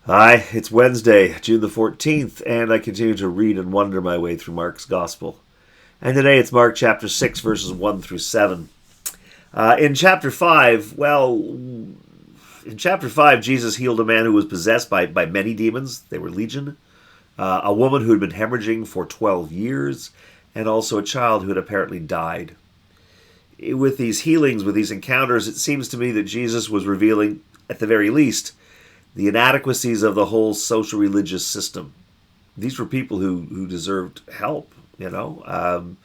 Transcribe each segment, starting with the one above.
Hi, it's Wednesday, June the 14th, and I continue to read and wonder my way through Mark's Gospel. And today it's Mark chapter 6, verses 1 through 7. In chapter 5, Jesus healed a man who was possessed by many demons. They were legion. A woman who had been hemorrhaging for 12 years, and also a child who had apparently died. With these healings, with these encounters, it seems to me that Jesus was revealing, at the very least, the inadequacies of the whole social religious system. These were people who deserved help, the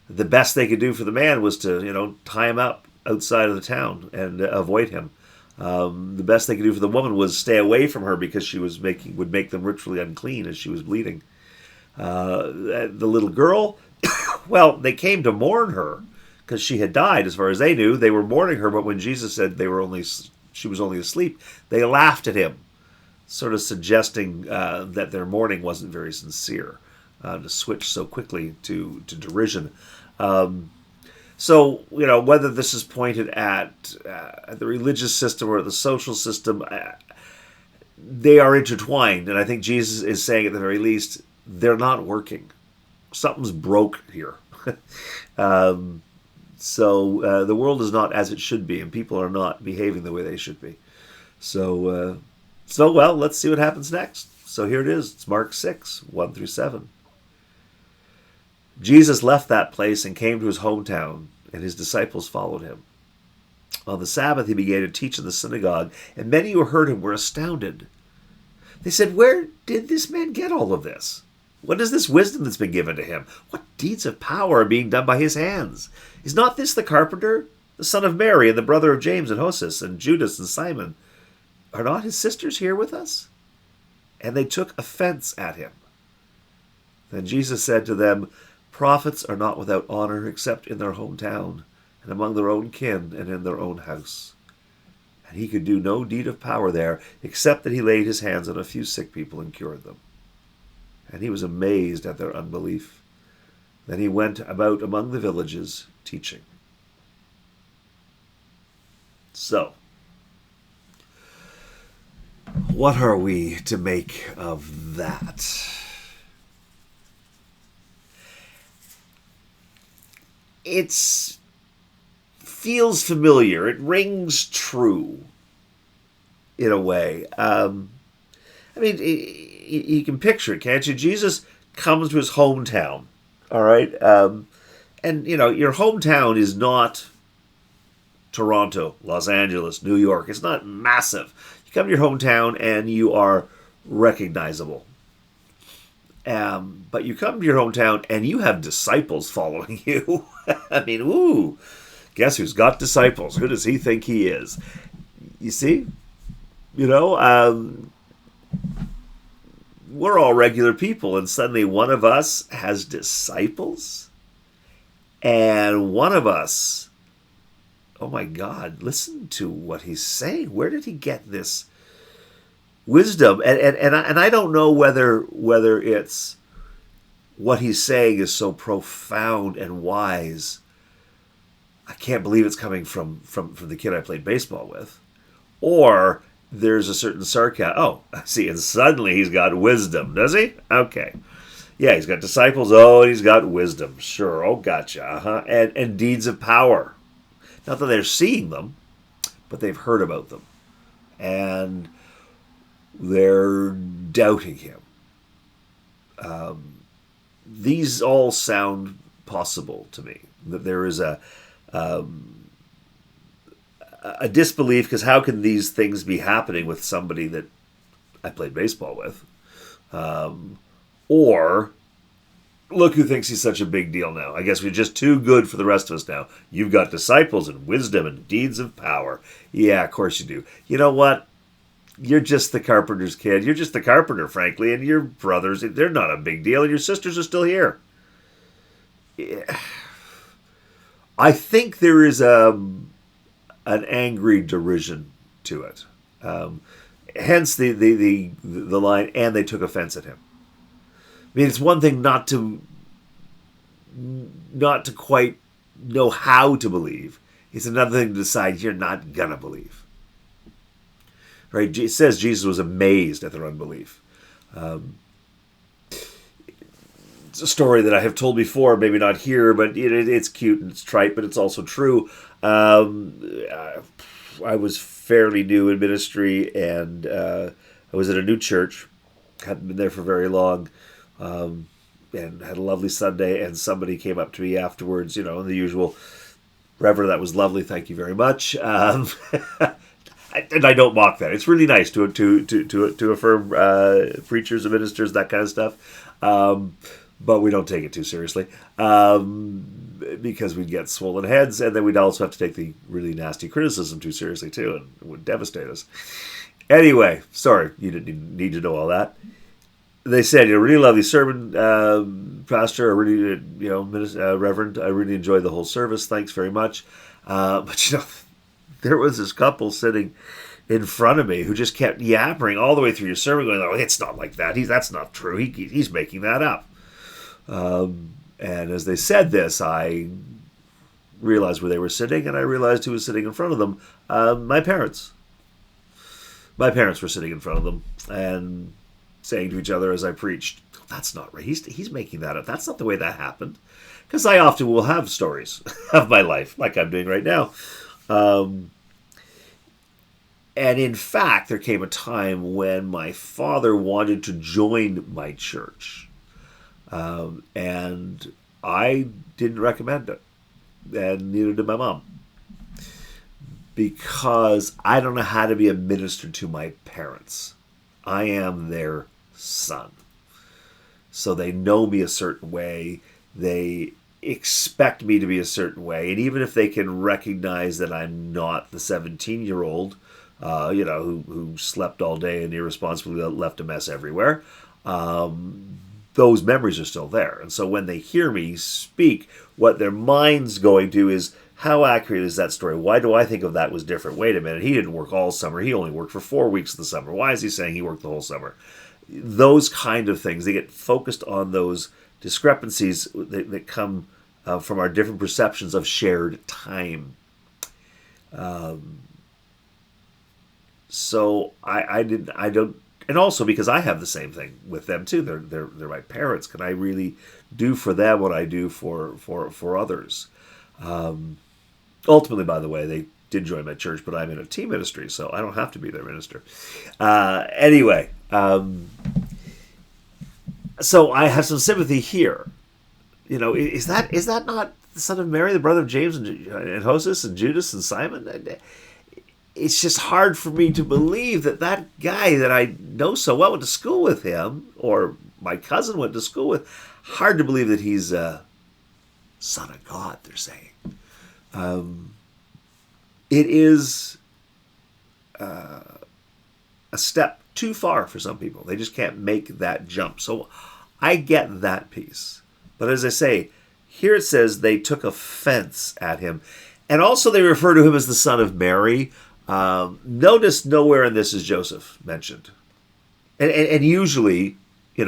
best they could do for the man was to, tie him up outside of the town and avoid him. The best they could do for the woman was stay away from her because she would make them ritually unclean as she was bleeding. The little girl, well, they came to mourn her because she had died. As far as they knew, they were mourning her. But when Jesus said she was only asleep, they laughed at him, sort of suggesting that their mourning wasn't very sincere. To switch so quickly to derision. So, whether this is pointed at the religious system or the social system, they are intertwined. And I think Jesus is saying, at the very least, they're not working. Something's broke here. So the world is not as it should be, and people are not behaving the way they should be. So, let's see what happens next. So here it is. It's Mark 6, 1 through 7. Jesus left that place and came to his hometown, and his disciples followed him. On the Sabbath, he began to teach in the synagogue, and many who heard him were astounded. They said, "Where did this man get all of this? What is this wisdom that's been given to him? What deeds of power are being done by his hands? Is not this the carpenter, the son of Mary, and the brother of James and Joses, and Judas and Simon? Are not his sisters here with us?" And they took offense at him. Then Jesus said to them, "Prophets are not without honor except in their hometown, and among their own kin, and in their own house." And he could do no deed of power there, except that he laid his hands on a few sick people and cured them. And he was amazed at their unbelief. Then he went about among the villages, teaching. So, what are we to make of that? It feels familiar. It rings true in a way. You can picture it, can't you? Jesus comes to his hometown, all right? Your hometown is not Toronto, Los Angeles, New York. It's not massive. You come to your hometown and you are recognizable. But you come to your hometown and you have disciples following you. Guess who's got disciples? Who does he think he is? You see? We're all regular people, and suddenly one of us has disciples, and one of us, oh my God, listen to what he's saying. Where did he get this wisdom? And I don't know whether it's what he's saying is so profound and wise. I can't believe it's coming from the kid I played baseball with, or there's a certain sarcasm. Oh, I see. And suddenly he's got wisdom, does he? Okay. Yeah, he's got disciples. Oh, and he's got wisdom. Sure. Oh, gotcha. Uh-huh. And deeds of power. Not that they're seeing them, but they've heard about them. And they're doubting him. These all sound possible to me. That there is a disbelief, because how can these things be happening with somebody that I played baseball with? Or, look who thinks he's such a big deal now. I guess we're just too good for the rest of us now. You've got disciples and wisdom and deeds of power. Yeah, of course you do. You know what? You're just the carpenter's kid. You're just the carpenter, frankly, and your brothers, they're not a big deal, and your sisters are still here. Yeah. I think there is an angry derision to it. Hence the line, and they took offense at him. It's one thing not to quite know how to believe. It's another thing to decide you're not gonna believe. right? It says Jesus was amazed at their unbelief. It's a story that I have told before, maybe not here, but it's cute and it's trite, but it's also true. I was fairly new in ministry, and I was at a new church, hadn't been there for very long, and had a lovely Sunday, and somebody came up to me afterwards, the usual, Reverend, that was lovely, thank you very much. And I don't mock that. It's really nice to affirm preachers and ministers, that kind of stuff. But we don't take it too seriously, because we'd get swollen heads, and then we'd also have to take the really nasty criticism too seriously too, and it would devastate us. Anyway, sorry, you didn't need to know all that. They said, really lovely sermon, Pastor, or really, Reverend. I really enjoyed the whole service. Thanks very much. But there was this couple sitting in front of me who just kept yappering all the way through your sermon, going, "Oh, it's not like that. That's not true. He's making that up." And as they said this, I realized where they were sitting, and I realized who was sitting in front of them. My parents. My parents were sitting in front of them and saying to each other as I preached, "That's not right. He's making that up. That's not the way that happened." Because I often will have stories of my life, like I'm doing right now. And in fact, there came a time when my father wanted to join my church. And I didn't recommend it. And neither did my mom. Because I don't know how to be a minister to my parents. I am their son. So they know me a certain way. They expect me to be a certain way. And even if they can recognize that I'm not the 17-year-old, who slept all day and irresponsibly left a mess everywhere, those memories are still there. And so when they hear me speak, what their mind's going to is, how accurate is that story? Why do I think of that was different? Wait a minute, he didn't work all summer. He only worked for 4 weeks of the summer. Why is he saying he worked the whole summer? Those kind of things. They get focused on those discrepancies that come from our different perceptions of shared time. So I don't, and also because I have the same thing with them too. They're my parents. Can I really do for them what I do for others? Ultimately, by the way, they did join my church, but I'm in a team ministry, so I don't have to be their minister. Anyway, so I have some sympathy here. Is that not the son of Mary, the brother of James and Joseph and Judas and Simon? It's just hard for me to believe that guy that I know so well went to school with him, or my cousin went to school with. Hard to believe that he's a son of God, they're saying. It is a step too far for some people. They just can't make that jump. So I get that piece. But as I say, here it says they took offense at him. And also they refer to him as the son of Mary. Notice nowhere in this is Joseph mentioned. And usually, in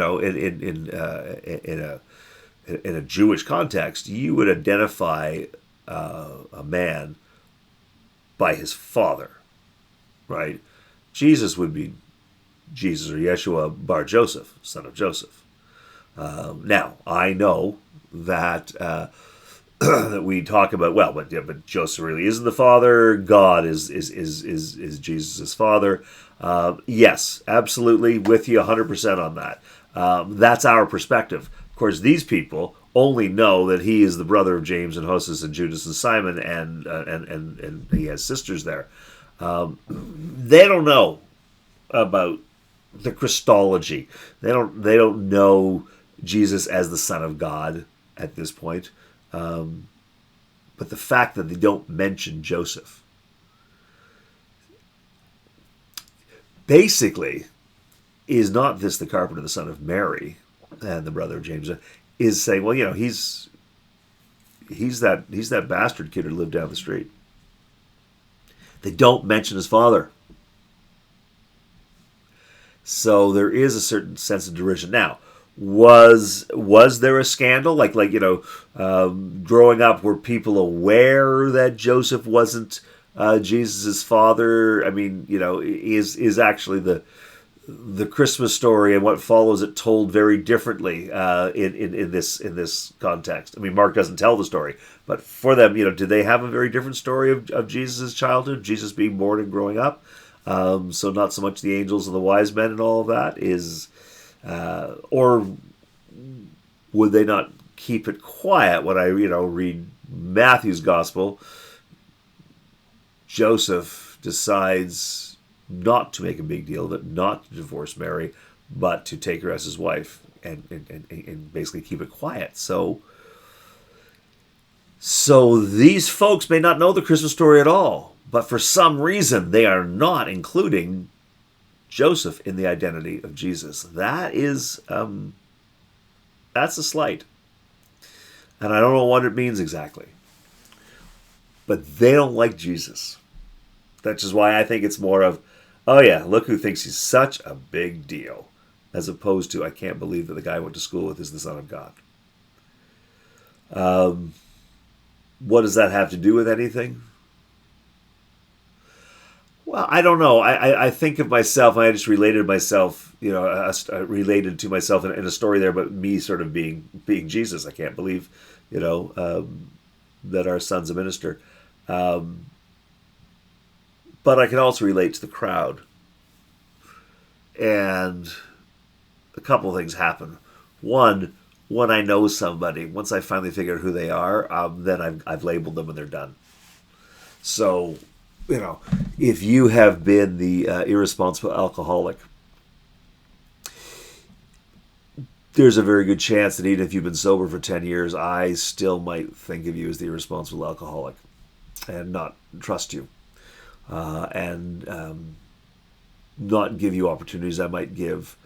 a Jewish context, you would identify a man by his father, right? Jesus would be Jesus, or Yeshua bar Joseph, son of Joseph. Now, I know that that we talk about, but Joseph really isn't the father. God is Jesus' father. Yes, absolutely, with you 100% on that. That's our perspective. Of course, these people only know that he is the brother of James and Joseph and Judas and Simon, and he has sisters there. They don't know about the Christology. They don't know Jesus as the Son of God at this point. But the fact that they don't mention Joseph, basically, is not this the carpenter, the son of Mary, and the brother of James, is saying, well, he's that bastard kid who lived down the street. They don't mention his father. So there is a certain sense of derision. Now, was there a scandal? Growing up, were people aware that Joseph wasn't Jesus' father, I mean, is actually the Christmas story and what follows it told very differently in this context. I mean, Mark doesn't tell the story, but for them, do they have a very different story of Jesus' childhood, Jesus being born and growing up? So not so much the angels and the wise men and all of that is, or would they not keep it quiet when I read Matthew's gospel? Joseph decides not to make a big deal of it, not to divorce Mary, but to take her as his wife and basically keep it quiet. So these folks may not know the Christmas story at all, but for some reason they are not including Joseph in the identity of Jesus. That is, that's a slight. And I don't know what it means exactly. But they don't like Jesus. That's just why I think it's more of, oh yeah, look who thinks he's such a big deal, as opposed to, I can't believe that the guy I went to school with is the Son of God. What does that have to do with anything? Well, I don't know. I think of myself, I just related myself, related to myself in a story there, but me sort of being Jesus. I can't believe, that our son's a minister. But I can also relate to the crowd. And a couple of things happen. One, when I know somebody, once I finally figure out who they are, then I've labeled them and they're done. So, if you have been the irresponsible alcoholic, there's a very good chance that even if you've been sober for 10 years, I still might think of you as the irresponsible alcoholic and not trust you. And not give you opportunities I might give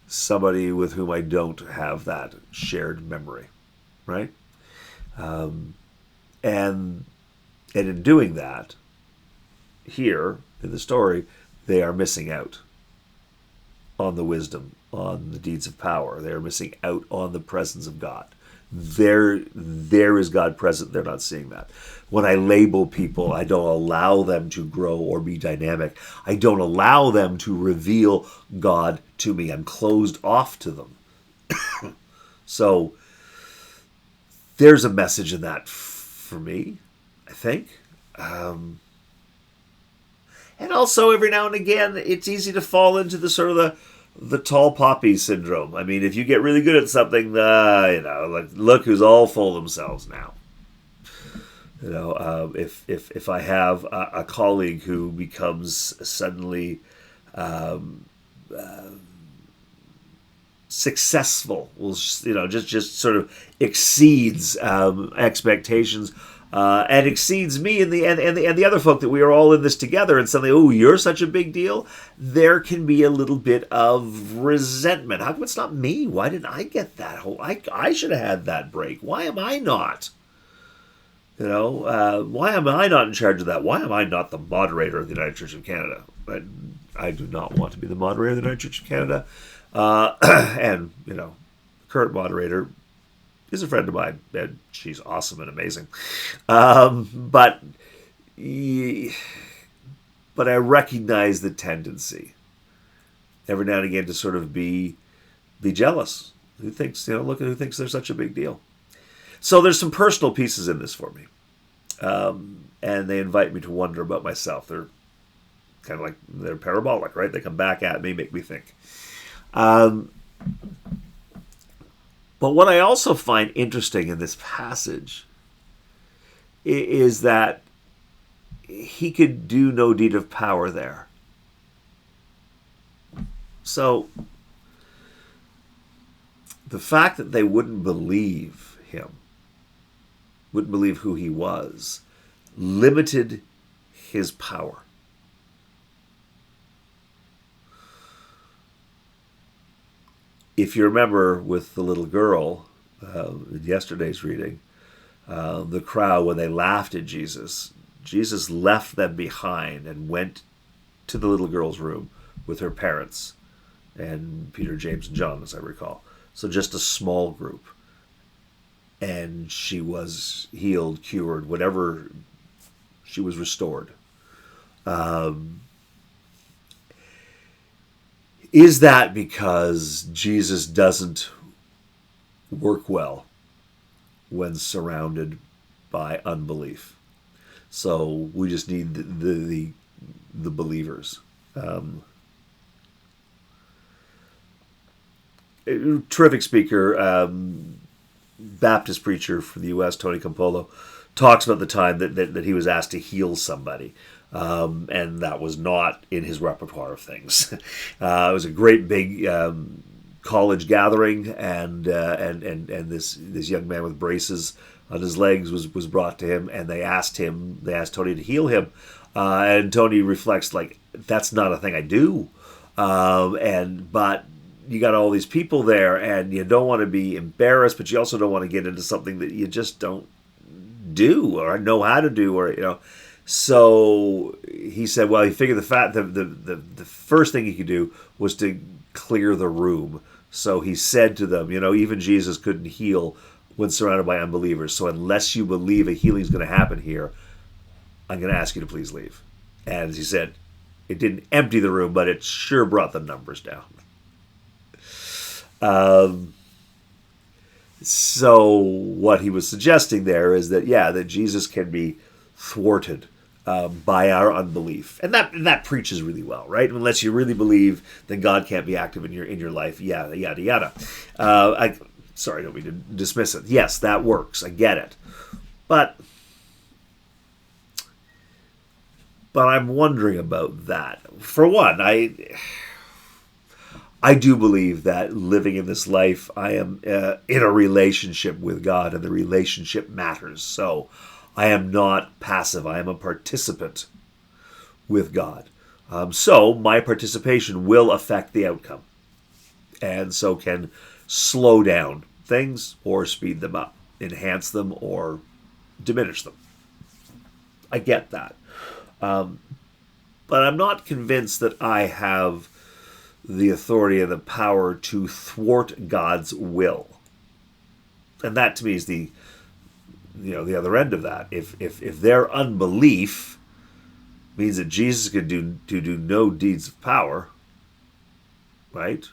somebody with whom I don't have that shared memory, right? And in doing that, here in the story, they are missing out on the wisdom, on the deeds of power. They are missing out on the presence of God. There is God present. They're not seeing that. When I label people, I don't allow them to grow or be dynamic. I don't allow them to reveal God to me. I'm closed off to them. So there's a message in that for me, I think. And also, every now and again, it's easy to fall into the sort of the tall poppy syndrome. I mean, if you get really good at something, like look who's all full of themselves now. If I have a colleague who becomes suddenly successful, just sort of exceeds expectations. And exceeds me and the other folk that we are all in this together, and suddenly, oh, you're such a big deal. There can be a little bit of resentment. How come it's not me? Why didn't I get that? I should have had that break. Why am I not? Why am I not in charge of that? Why am I not the moderator of the United Church of Canada? I do not want to be the moderator of the United Church of Canada. And the current moderator is a friend of mine, and she's awesome and amazing. But I recognize the tendency every now and again to sort of be jealous. Who thinks, look at who thinks they're such a big deal. So there's some personal pieces in this for me. And they invite me to wonder about myself. They're kind of like, they're parabolic, right? They come back at me, make me think. But what I also find interesting in this passage is that he could do no deed of power there. So the fact that they wouldn't believe him, wouldn't believe who he was, limited his power. If you remember with the little girl in yesterday's reading, the crowd, when they laughed at Jesus, Jesus left them behind and went to the little girl's room with her parents and Peter, James, and John, as I recall. So just a small group. And she was healed, cured, whatever, she was restored. Is that because Jesus doesn't work well when surrounded by unbelief? So we just need the believers. Terrific speaker, Baptist preacher from the U.S., Tony Campolo, talks about the time that he was asked to heal somebody. And that was not in his repertoire of things. It was a great big college gathering, and this young man with braces on his legs was brought to him, and they asked Tony to heal him, and Tony reflects like, that's not a thing I do, but you got all these people there, and you don't want to be embarrassed, but you also don't want to get into something that you just don't do or know how to do, or So he said, well, he figured the first thing he could do was to clear the room. So he said to them, even Jesus couldn't heal when surrounded by unbelievers. So unless you believe a healing is going to happen here, I'm going to ask you to please leave. And as he said, it didn't empty the room, but it sure brought the numbers down. So what he was suggesting there is that, that Jesus can be thwarted by our unbelief, and that preaches really well, right? Unless you really believe, then God can't be active in your life. Yada yada yada. Sorry, don't mean to dismiss it. Yes, that works. I get it, but I'm wondering about that. For one, I do believe that living in this life, I am in a relationship with God, and the relationship matters. So I am not passive. I am a participant with God. So my participation will affect the outcome, and so can slow down things or speed them up, enhance them or diminish them. I get that. But I'm not convinced that I have the authority and the power to thwart God's will. And that to me is the other end of that. If their unbelief means that Jesus could do no deeds of power, right?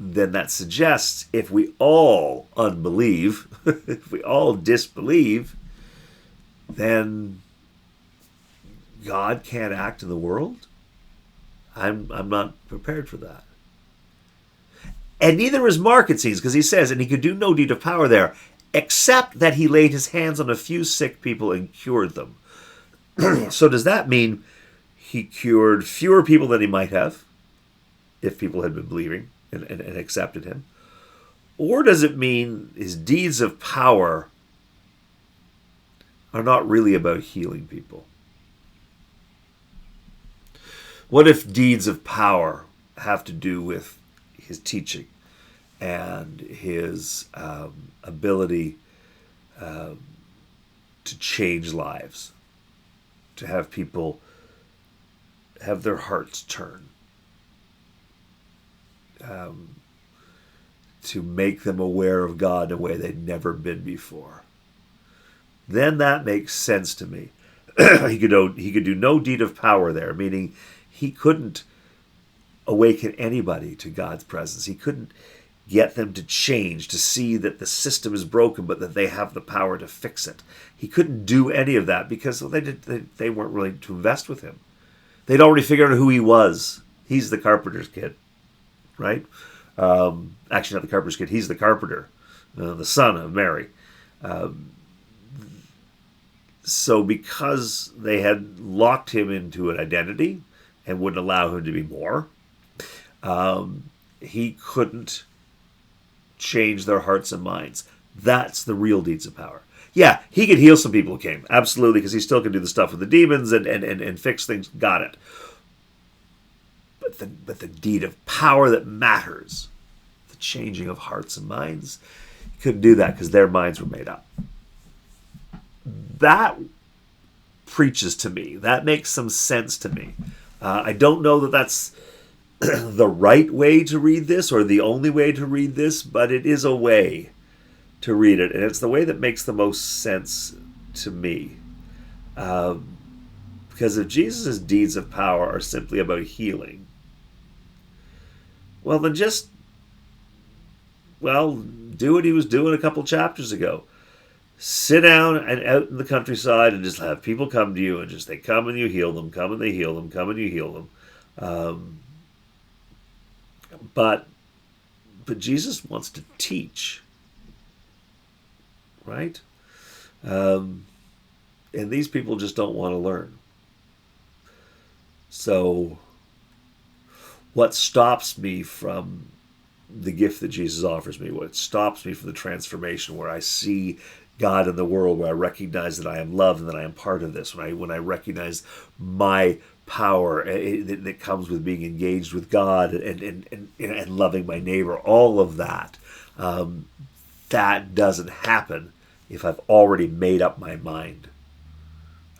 Then that suggests if we all unbelieve, if we all disbelieve, then God can't act in the world. I'm not prepared for that. And neither is Mark, it seems, because he says, and he could do no deed of power there, except that he laid his hands on a few sick people and cured them. So does that mean he cured fewer people than he might have, if people had been believing and accepted him? Or does it mean his deeds of power are not really about healing people? What if deeds of power have to do with his teaching and his ability to change lives, to have people have their hearts turn, to make them aware of God in a way they'd never been before? Then that makes sense to me. He could do no deed of power there, meaning he couldn't awaken anybody to God's presence. He couldn't get them to change, to see that the system is broken, but that they have the power to fix it. He couldn't do any of that because they weren't willing to invest with him. They'd already figured out who he was. He's the carpenter's kid, right? Actually, not the carpenter's kid. He's the carpenter, the son of Mary. So because they had locked him into an identity and wouldn't allow him to be more, he couldn't change their hearts and minds. That's the real deeds of power. Yeah, he could heal some people who came, absolutely, because he still can do the stuff with the demons and fix things. Got it. But the deed of power that matters, the changing of hearts and minds, he couldn't do that because their minds were made up. That preaches to me. That makes some sense to me. I don't know that that's the right way to read this or the only way to read this, but it is a way to read it, and it's the way that makes the most sense to me. Because if Jesus' deeds of power are simply about healing, well, then just, well, do what he was doing a couple chapters ago. Sit down and out in the countryside and just have people come to you and just they come and you heal them, come and they heal them, come and you heal them. But Jesus wants to teach, right? And these people just don't want to learn. So what stops me from the gift that Jesus offers me, what stops me from the transformation where I see God in the world, where I recognize that I am loved and that I am part of this, when I recognize my power that comes with being engaged with God and loving my neighbor, all of that, that doesn't happen if I've already made up my mind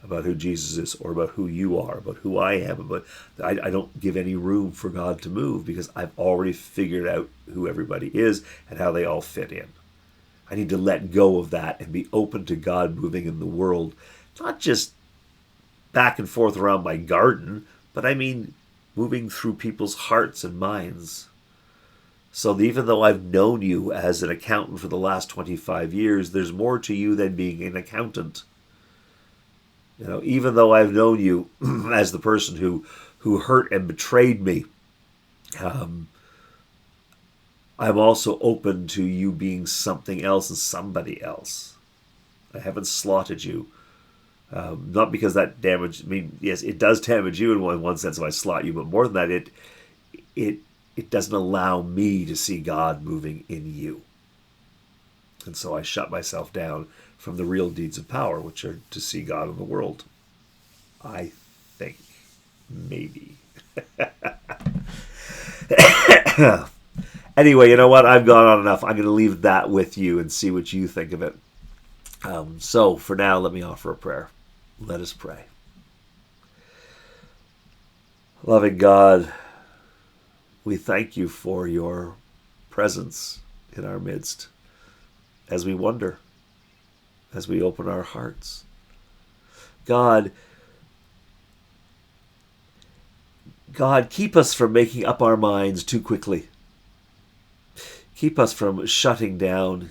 about who Jesus is or about who you are, about who I am. But I don't give any room for God to move because I've already figured out who everybody is and how they all fit in. I need to let go of that and be open to God moving in the world, not just back and forth around my garden, but I mean moving through people's hearts and minds. So even though I've known you as an accountant for the last 25 years, there's more to you than being an accountant. You know, even though I've known you as the person who hurt and betrayed me, I'm also open to you being something else and somebody else. I haven't slotted you. Not because that damage, I mean, yes, it does damage you in one sense if I slot you, but more than that, it doesn't allow me to see God moving in you. And so I shut myself down from the real deeds of power, which are to see God in the world. I think. Maybe. Anyway, you know what? I've gone on enough. I'm going to leave that with you and see what you think of it. So for now, let me offer a prayer. Let us pray. Loving God, we thank you for your presence in our midst as we wonder, as we open our hearts. God, keep us from making up our minds too quickly. Keep us from shutting down,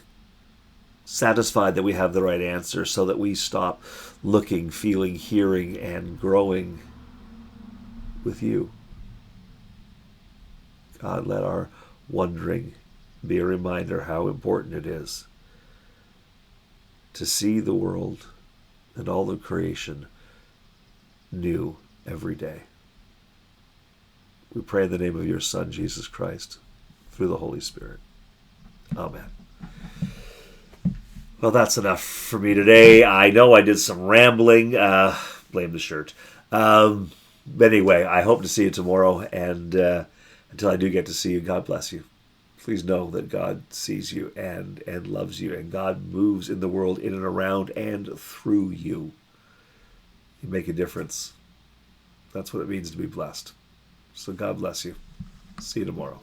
satisfied that we have the right answer, so that we stop looking, feeling, hearing, and growing with you. God, let our wondering be a reminder how important it is to see the world and all of creation new every day. We pray in the name of your Son, Jesus Christ, through the Holy Spirit. Amen. Well, that's enough for me today. I know I did some rambling. Blame the shirt. But anyway, I hope to see you tomorrow. And until I do get to see you, God bless you. Please know that God sees you and loves you. And God moves in the world in and around and through you. You make a difference. That's what it means to be blessed. So God bless you. See you tomorrow.